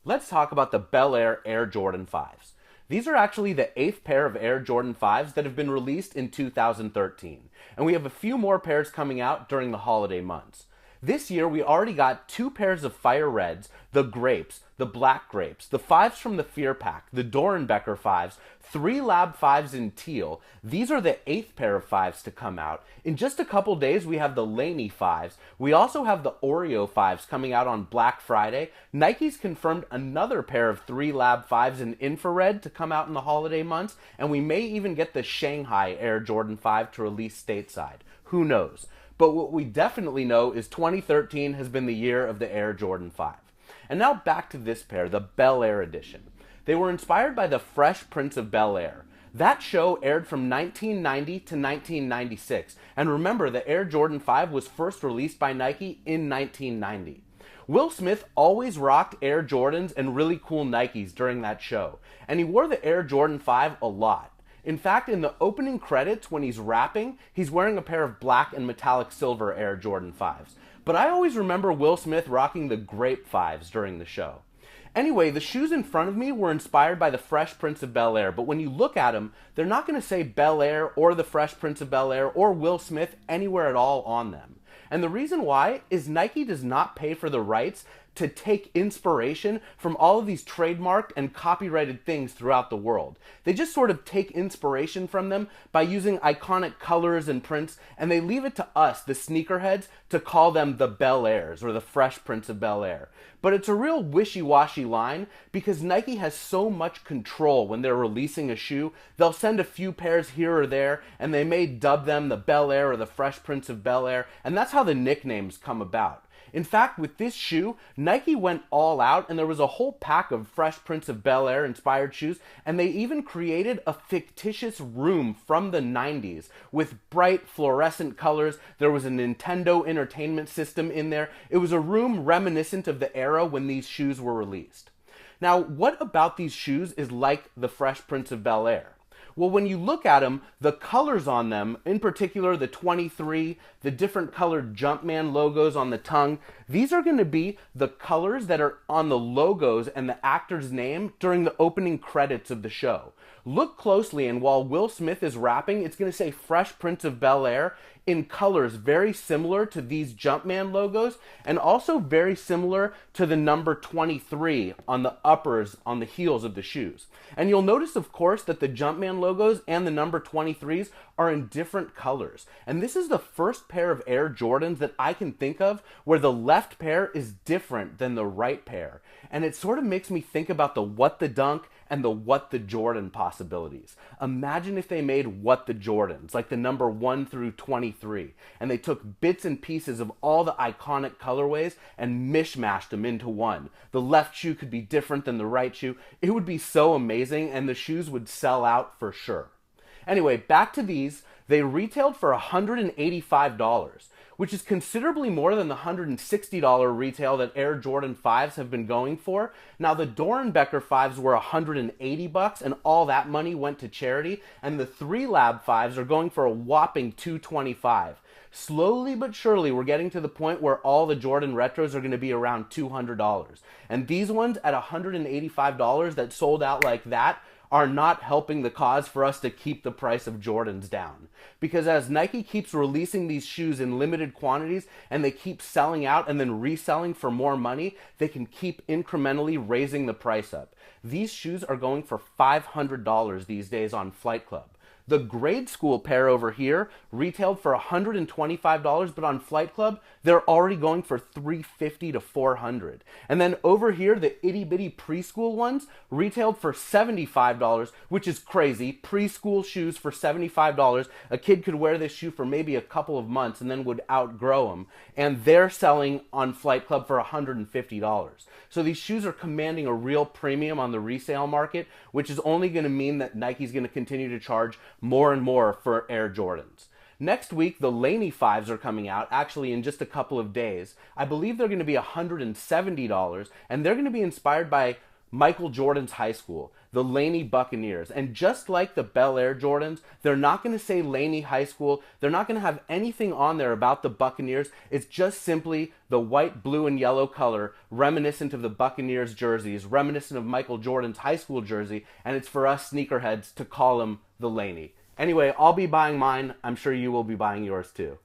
Let's talk about the Bel-Air Air Jordan 5s. These are actually the 8th pair of Air Jordan 5s that have been released in 2013, and we have a few more pairs coming out during the holiday months. This year, we already got 2 pairs of Fire Reds, the Grapes, the Black Grapes, the 5s from the Fear Pack, the Dorenbecher 5s, 3 Lab 5s in teal. These are the 8th pair of 5s to come out. In just a couple days, we have the Laney 5s. We also have the Oreo 5s coming out on Black Friday. Nike's confirmed another pair of 3 Lab 5s in infrared to come out in the holiday months, and we may even get the Shanghai Air Jordan 5 to release stateside. Who knows? But what we definitely know is 2013 has been the year of the Air Jordan 5. And now back to this pair, the Bel-Air edition. They were inspired by the Fresh Prince of Bel-Air. That show aired from 1990 to 1996. And remember, the Air Jordan 5 was first released by Nike in 1990. Will Smith always rocked Air Jordans and really cool Nikes during that show. And he wore the Air Jordan 5 a lot. In fact, in the opening credits, when he's rapping, he's wearing a pair of black and metallic silver Air Jordan 5s. But I always remember Will Smith rocking the Grape 5s during the show. Anyway, the shoes in front of me were inspired by the Fresh Prince of Bel-Air, but when you look at them, they're not going to say Bel-Air or the Fresh Prince of Bel-Air or Will Smith anywhere at all on them. And the reason why is Nike does not pay for the rights to take inspiration from all of these trademarked and copyrighted things throughout the world. They just sort of take inspiration from them by using iconic colors and prints, and they leave it to us, the sneakerheads, to call them the Bel-Airs or the Fresh Prince of Bel-Air. But it's a real wishy-washy line because Nike has so much control when they're releasing a shoe. They'll send a few pairs here or there, and they may dub them the Bel-Air or the Fresh Prince of Bel-Air, and that's how the nicknames come about. In fact, with this shoe, Nike went all out and there was a whole pack of Fresh Prince of Bel-Air inspired shoes, and they even created a fictitious room from the 90s with bright fluorescent colors. There was a Nintendo Entertainment System in there. It was a room reminiscent of the era when these shoes were released. Now, what about these shoes is like the Fresh Prince of Bel-Air? Well, when you look at them, the colors on them, in particular the 23, the different colored Jumpman logos on the tongue, these are going to be the colors that are on the logos and the actor's name during the opening credits of the show. Look closely, and while Will Smith is rapping, it's going to say Fresh Prince of Bel-Air in colors very similar to these Jumpman logos, and also very similar to the number 23 on the uppers on the heels of the shoes. And you'll notice, of course, that the Jumpman logos and the number 23s are in different colors. And this is the first pair of Air Jordans that I can think of where the left pair is different than the right pair. And it sort of makes me think about the What the Dunk and the What the Jordan possibilities. Imagine if they made What the Jordans, like the number 1 through 23, and they took bits and pieces of all the iconic colorways and mishmashed them into one. The left shoe could be different than the right shoe. It would be so amazing, and the shoes would sell out for sure. Anyway, back to these. They retailed for $185, which is considerably more than the $160 retail that Air Jordan 5s have been going for. Now, the Dorenbecher 5s were $180, and all that money went to charity, and the 3 Lab 5s are going for a whopping $225. Slowly but surely, we're getting to the point where all the Jordan Retros are going to be around $200. And these ones at $185 that sold out like that are not helping the cause for us to keep the price of Jordans down. Because as Nike keeps releasing these shoes in limited quantities and they keep selling out and then reselling for more money, they can keep incrementally raising the price up. These shoes are going for $500 these days on Flight Club. The grade school pair over here retailed for $125, but on Flight Club, they're already going for $350 to $400. And then over here, the itty bitty preschool ones retailed for $75, which is crazy. Preschool shoes for $75. A kid could wear this shoe for maybe a couple of months and then would outgrow them. And they're selling on Flight Club for $150. So these shoes are commanding a real premium on the resale market, which is only going to mean that Nike's going to continue to charge more and more for Air Jordans. Next week, the Laney 5s are coming out, actually in just a couple of days. I believe they're going to be $170, and they're going to be inspired by Michael Jordan's high school, the Laney Buccaneers. And just like the Bel-Air Jordans, they're not going to say Laney High School. They're not going to have anything on there about the Buccaneers. It's just simply the white, blue, and yellow color, reminiscent of the Buccaneers jerseys, reminiscent of Michael Jordan's high school jersey, and it's for us sneakerheads to call them the Laney. Anyway, I'll be buying mine. I'm sure you will be buying yours too.